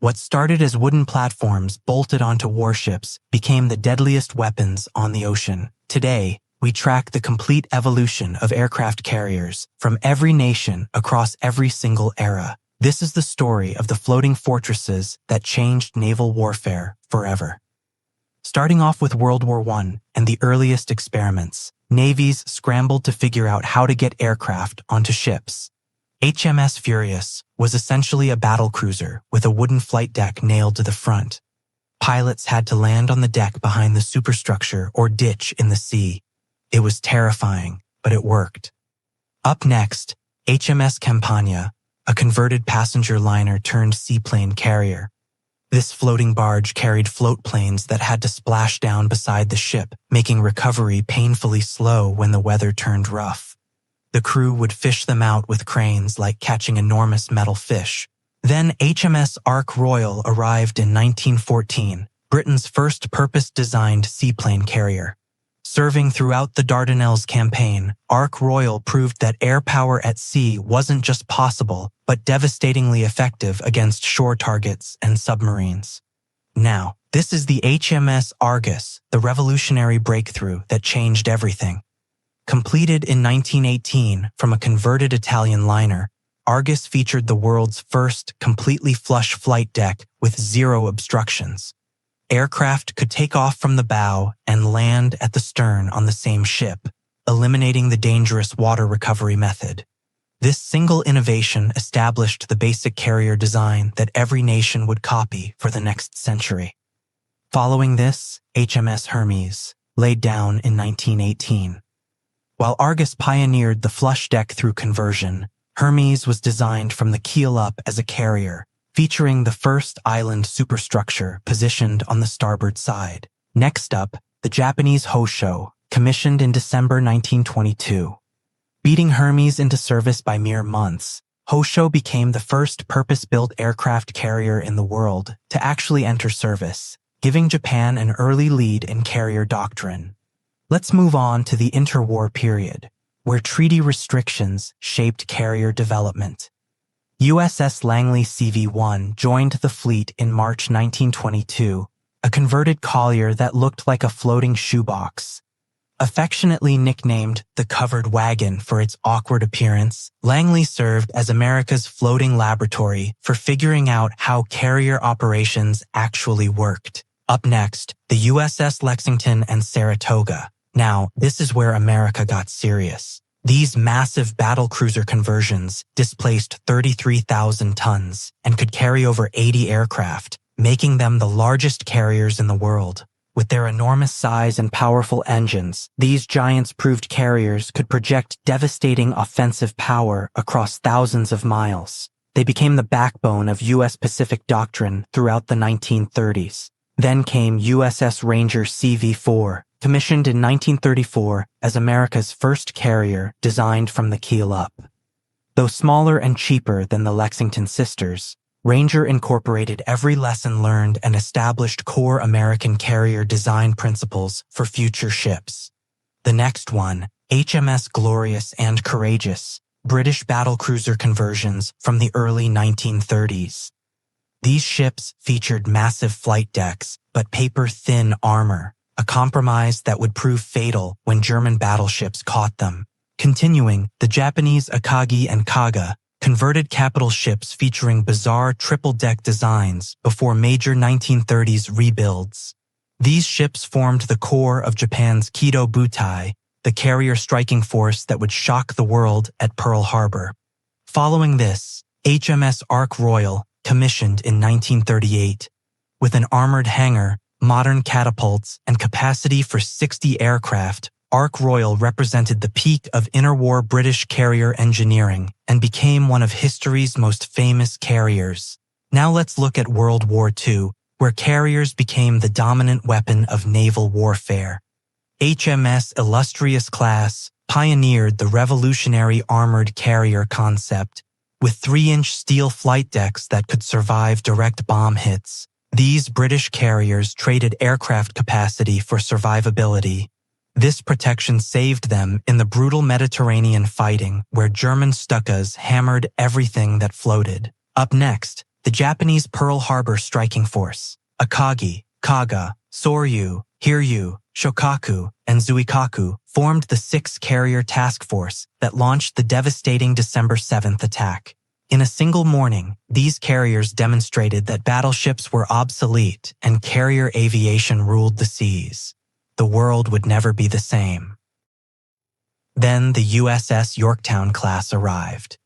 What started as wooden platforms bolted onto warships became the deadliest weapons on the ocean. Today, we track the complete evolution of aircraft carriers from every nation across every single era. This is the story of the floating fortresses that changed naval warfare forever. Starting off with World War I and the earliest experiments, navies scrambled to figure out how to get aircraft onto ships. HMS Furious was essentially a battlecruiser with a wooden flight deck nailed to the front. Pilots had to land on the deck behind the superstructure or ditch in the sea. It was terrifying, but it worked. Up next, HMS Campania, a converted passenger liner turned seaplane carrier. This floating barge carried float planes that had to splash down beside the ship, making recovery painfully slow when the weather turned rough. The crew would fish them out with cranes like catching enormous metal fish. Then HMS Ark Royal arrived in 1914, Britain's first purpose-designed seaplane carrier. Serving throughout the Dardanelles campaign, Ark Royal proved that air power at sea wasn't just possible, but devastatingly effective against shore targets and submarines. Now, this is the HMS Argus, the revolutionary breakthrough that changed everything. Completed in 1918 from a converted Italian liner, Argus featured the world's first completely flush flight deck with zero obstructions. Aircraft could take off from the bow and land at the stern on the same ship, eliminating the dangerous water recovery method. This single innovation established the basic carrier design that every nation would copy for the next century. Following this, HMS Hermes, laid down in 1918. While Argus pioneered the flush deck through conversion, Hermes was designed from the keel up as a carrier, featuring the first island superstructure positioned on the starboard side. Next up, the Japanese Hosho, commissioned in December 1922. Beating Hermes into service by mere months, Hosho became the first purpose-built aircraft carrier in the world to actually enter service, giving Japan an early lead in carrier doctrine. Let's move on to the interwar period, where treaty restrictions shaped carrier development. USS Langley CV-1 joined the fleet in March 1922, a converted collier that looked like a floating shoebox. Affectionately nicknamed the Covered Wagon for its awkward appearance, Langley served as America's floating laboratory for figuring out how carrier operations actually worked. Up next, the USS Lexington and Saratoga. Now, this is where America got serious. These massive battlecruiser conversions displaced 33,000 tons and could carry over 80 aircraft, making them the largest carriers in the world. With their enormous size and powerful engines, these giants proved carriers could project devastating offensive power across thousands of miles. They became the backbone of U.S. Pacific doctrine throughout the 1930s. Then came USS Ranger CV-4, commissioned in 1934 as America's first carrier designed from the keel up. Though smaller and cheaper than the Lexington sisters, Ranger incorporated every lesson learned and established core American carrier design principles for future ships. The next one, HMS Glorious and Courageous, British battlecruiser conversions from the early 1930s. These ships featured massive flight decks, but paper-thin armor, a compromise that would prove fatal when German battleships caught them. Continuing, the Japanese Akagi and Kaga, converted capital ships featuring bizarre triple-deck designs before major 1930s rebuilds. These ships formed the core of Japan's Kido Butai, the carrier striking force that would shock the world at Pearl Harbor. Following this, HMS Ark Royal, commissioned in 1938. With an armored hangar, modern catapults, and capacity for 60 aircraft, Ark Royal represented the peak of interwar British carrier engineering and became one of history's most famous carriers. Now let's look at World War II, where carriers became the dominant weapon of naval warfare. HMS Illustrious Class pioneered the revolutionary armored carrier concept. With 3-inch steel flight decks that could survive direct bomb hits, these British carriers traded aircraft capacity for survivability. This protection saved them in the brutal Mediterranean fighting where German Stukas hammered everything that floated. Up next, The Japanese Pearl Harbor Striking Force, Akagi, Kaga, Soryu, Hiryu, Shokaku, and Zuikaku, formed the 6-carrier task force that launched the devastating December 7th attack. In a single morning, these carriers demonstrated that battleships were obsolete and carrier aviation ruled the seas. The world would never be the same. Then the USS Yorktown class arrived.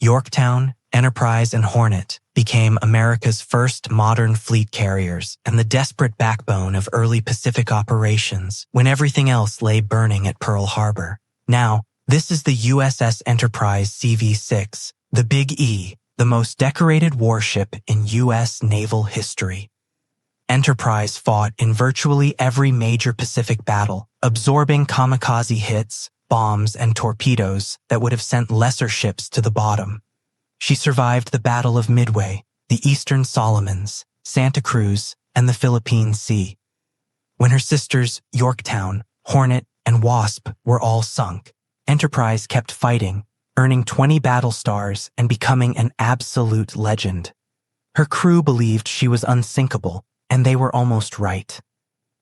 Yorktown, Enterprise, and Hornet became America's first modern fleet carriers and the desperate backbone of early Pacific operations when everything else lay burning at Pearl Harbor. Now, this is the USS Enterprise CV-6, the Big E, the most decorated warship in U.S. naval history. Enterprise fought in virtually every major Pacific battle, absorbing kamikaze hits, bombs, and torpedoes that would have sent lesser ships to the bottom. She survived the Battle of Midway, the Eastern Solomons, Santa Cruz, and the Philippine Sea. When her sisters, Yorktown, Hornet, and Wasp, were all sunk, Enterprise kept fighting, earning 20 battle stars and becoming an absolute legend. Her crew believed she was unsinkable, and they were almost right.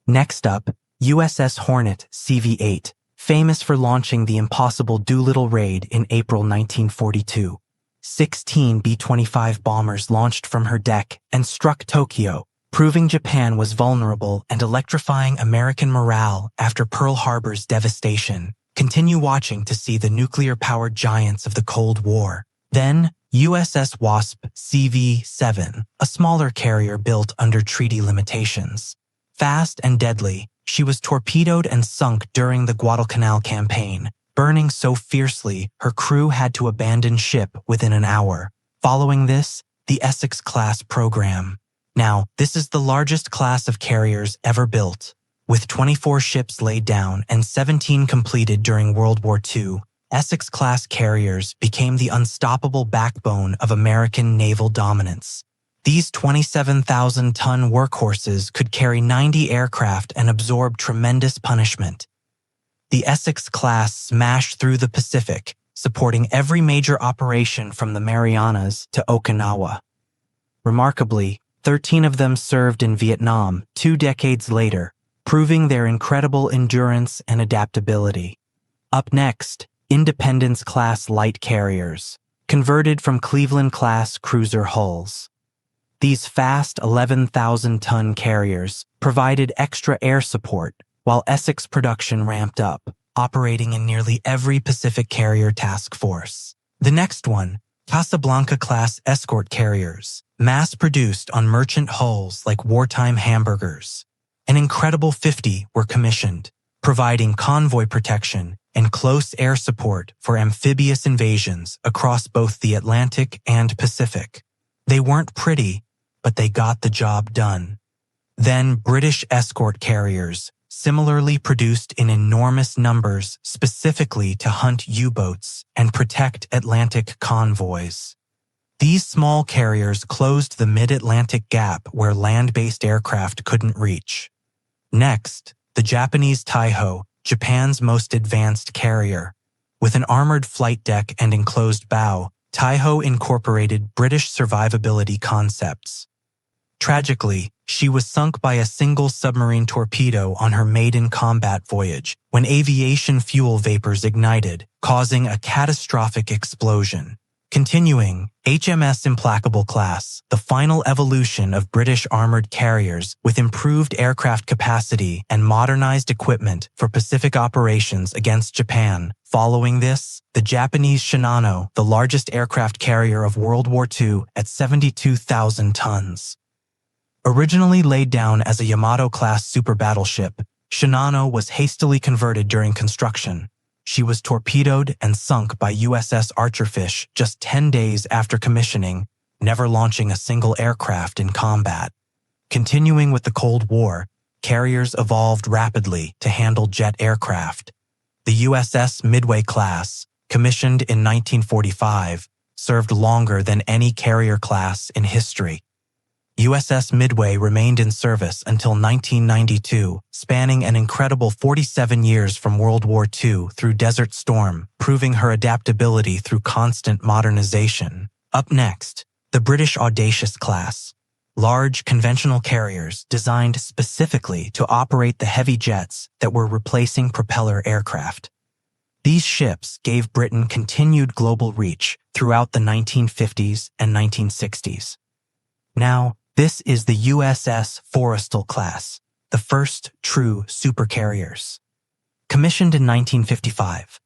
Next up, USS Hornet CV-8, famous for launching the impossible Doolittle raid in April 1942. 16 B-25 bombers launched from her deck and struck Tokyo, proving Japan was vulnerable and electrifying American morale after Pearl Harbor's devastation. Continue watching to see the nuclear-powered giants of the Cold War. Then, USS Wasp CV-7, a smaller carrier built under treaty limitations. Fast and deadly, she was torpedoed and sunk during the Guadalcanal campaign, burning so fiercely her crew had to abandon ship within an hour. Following this, the Essex class program. Now, this is the largest class of carriers ever built. With 24 ships laid down and 17 completed during World War II, Essex-class carriers became the unstoppable backbone of American naval dominance. These 27,000-ton workhorses could carry 90 aircraft and absorb tremendous punishment. The Essex class smashed through the Pacific, supporting every major operation from the Marianas to Okinawa. Remarkably, 13 of them served in Vietnam 2 decades later, proving their incredible endurance and adaptability. Up next, Independence-class light carriers, converted from Cleveland-class cruiser hulls. These fast 11,000-ton carriers provided extra air support, while Essex production ramped up, operating in nearly every Pacific carrier task force. The next one, Casablanca-class escort carriers, mass-produced on merchant hulls like wartime hamburgers. An incredible 50 were commissioned, providing convoy protection and close air support for amphibious invasions across both the Atlantic and Pacific. They weren't pretty, but they got the job done. Then British escort carriers, similarly produced in enormous numbers specifically to hunt U-boats and protect Atlantic convoys. These small carriers closed the mid-Atlantic gap where land-based aircraft couldn't reach. Next, the Japanese Taiho, Japan's most advanced carrier. With an armored flight deck and enclosed bow, Taiho incorporated British survivability concepts. Tragically, she was sunk by a single submarine torpedo on her maiden combat voyage when aviation fuel vapors ignited, causing a catastrophic explosion. Continuing, HMS Implacable class, the final evolution of British armored carriers with improved aircraft capacity and modernized equipment for Pacific operations against Japan. Following this, the Japanese Shinano, the largest aircraft carrier of World War II at 72,000 tons. Originally laid down as a Yamato-class super battleship, Shinano was hastily converted during construction. She was torpedoed and sunk by USS Archerfish just 10 days after commissioning, never launching a single aircraft in combat. Continuing with the Cold War, carriers evolved rapidly to handle jet aircraft. The USS Midway class, commissioned in 1945, served longer than any carrier class in history. USS Midway remained in service until 1992, spanning an incredible 47 years from World War II through Desert Storm, proving her adaptability through constant modernization. Up next, The British Audacious class, large conventional carriers designed specifically to operate the heavy jets that were replacing propeller aircraft. These ships gave Britain continued global reach throughout the 1950s and 1960s. Now, this is the USS Forrestal class, the first true supercarriers. Commissioned in 1955,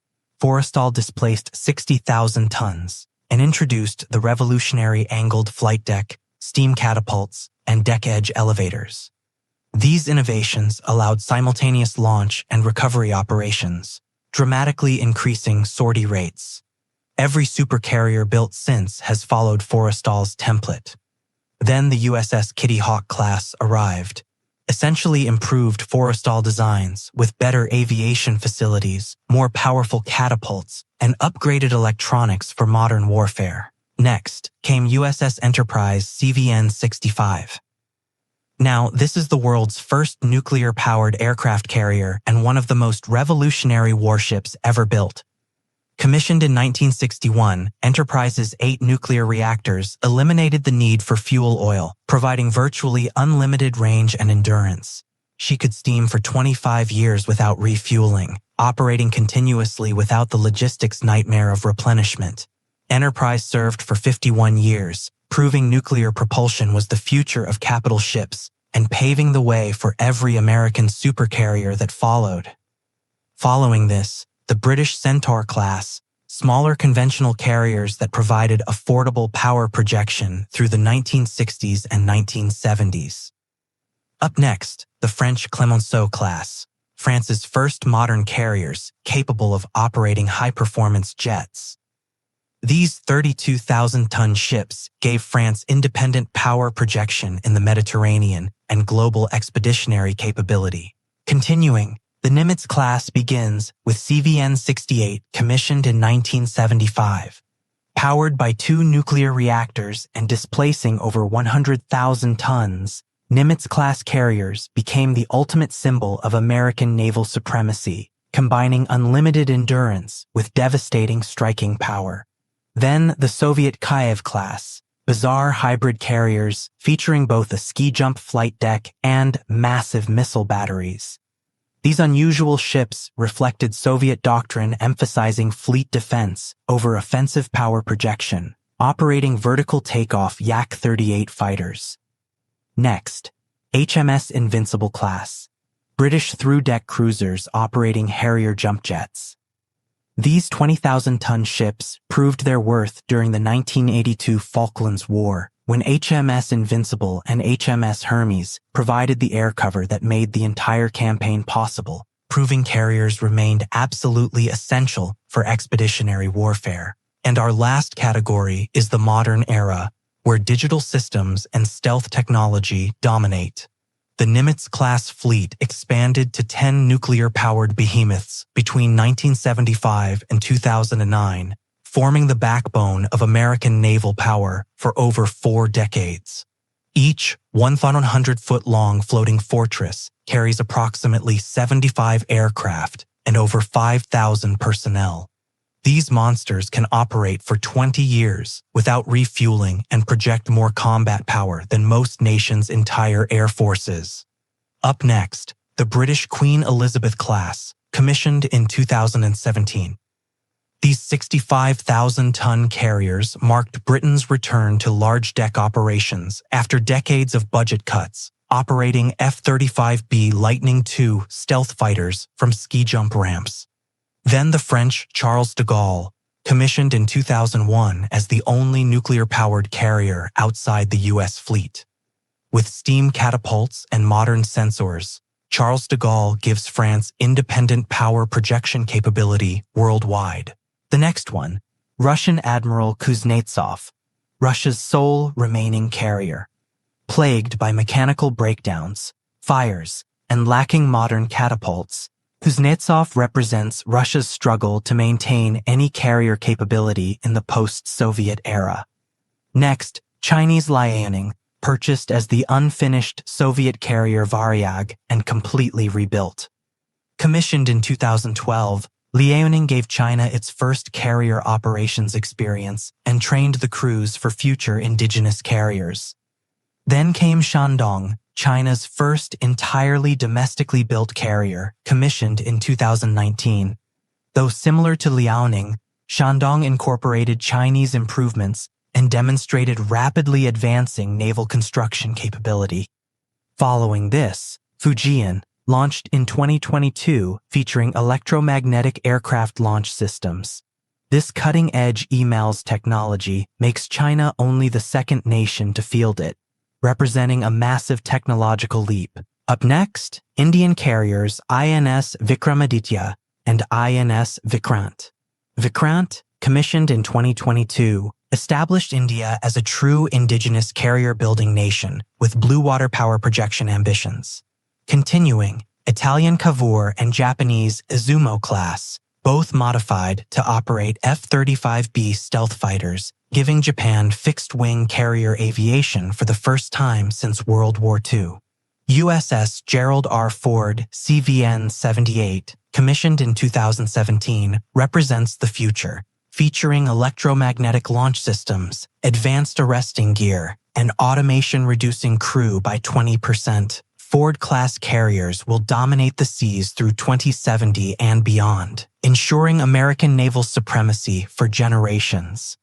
Forrestal displaced 60,000 tons and introduced the revolutionary angled flight deck, steam catapults, and deck-edge elevators. These innovations allowed simultaneous launch and recovery operations, dramatically increasing sortie rates. Every supercarrier built since has followed Forrestal's template. Then the USS Kitty Hawk class arrived, essentially improved Forrestal designs with better aviation facilities, more powerful catapults, and upgraded electronics for modern warfare. Next came USS Enterprise CVN-65. Now, this is the world's first nuclear-powered aircraft carrier and one of the most revolutionary warships ever built. Commissioned in 1961, Enterprise's 8 nuclear reactors eliminated the need for fuel oil, providing virtually unlimited range and endurance. She could steam for 25 years without refueling, operating continuously without the logistics nightmare of replenishment. Enterprise served for 51 years, proving nuclear propulsion was the future of capital ships and paving the way for every American supercarrier that followed. Following this, the British Centaur class, smaller conventional carriers that provided affordable power projection through the 1960s and 1970s. Up next, the French Clemenceau class, France's first modern carriers capable of operating high-performance jets. These 32,000-ton ships gave France independent power projection in the Mediterranean and global expeditionary capability. Continuing, the Nimitz class begins with CVN-68, commissioned in 1975. Powered by 2 nuclear reactors and displacing over 100,000 tons, Nimitz-class carriers became the ultimate symbol of American naval supremacy, combining unlimited endurance with devastating striking power. Then the Soviet Kiev class, bizarre hybrid carriers featuring both a ski-jump flight deck and massive missile batteries. These unusual ships reflected Soviet doctrine emphasizing fleet defense over offensive power projection, operating vertical takeoff Yak-38 fighters. Next, HMS Invincible class, British through-deck cruisers operating Harrier jump jets. These 20,000-ton ships proved their worth during the 1982 Falklands War, when HMS Invincible and HMS Hermes provided the air cover that made the entire campaign possible, proving carriers remained absolutely essential for expeditionary warfare. And our last category is the modern era, where digital systems and stealth technology dominate. The Nimitz-class fleet expanded to 10 nuclear-powered behemoths between 1975 and 2009, forming the backbone of American naval power for over 4 decades. Each 1,100-foot-long floating fortress carries approximately 75 aircraft and over 5,000 personnel. These monsters can operate for 20 years without refueling and project more combat power than most nations' entire air forces. Up next, the British Queen Elizabeth class, commissioned in 2017. These 65,000-ton carriers marked Britain's return to large deck operations after decades of budget cuts, operating F-35B Lightning II stealth fighters from ski-jump ramps. Then the French Charles de Gaulle, commissioned in 2001 as the only nuclear-powered carrier outside the U.S. fleet. With steam catapults and modern sensors, Charles de Gaulle gives France independent power projection capability worldwide. The next one, Russian Admiral Kuznetsov, Russia's sole remaining carrier. Plagued by mechanical breakdowns, fires, and lacking modern catapults, Kuznetsov represents Russia's struggle to maintain any carrier capability in the post-Soviet era. Next, Chinese Liaoning, purchased as the unfinished Soviet carrier Varyag and completely rebuilt. Commissioned in 2012, Liaoning gave China its first carrier operations experience and trained the crews for future indigenous carriers. Then came Shandong, China's first entirely domestically built carrier, commissioned in 2019. Though similar to Liaoning, Shandong incorporated Chinese improvements and demonstrated rapidly advancing naval construction capability. Following this, Fujian, launched in 2022 featuring electromagnetic aircraft launch systems. This cutting-edge EMALS technology makes China only the second nation to field it, representing a massive technological leap. Up next, Indian carriers INS Vikramaditya and INS Vikrant. Vikrant, commissioned in 2022, established India as a true indigenous carrier-building nation with blue water power projection ambitions. Continuing, Italian Cavour and Japanese Izumo class, both modified to operate F-35B stealth fighters, giving Japan fixed-wing carrier aviation for the first time since World War II. USS Gerald R. Ford CVN-78, commissioned in 2017, represents the future, featuring electromagnetic launch systems, advanced arresting gear, and automation reducing crew by 20%. Ford-class carriers will dominate the seas through 2070 and beyond, ensuring American naval supremacy for generations.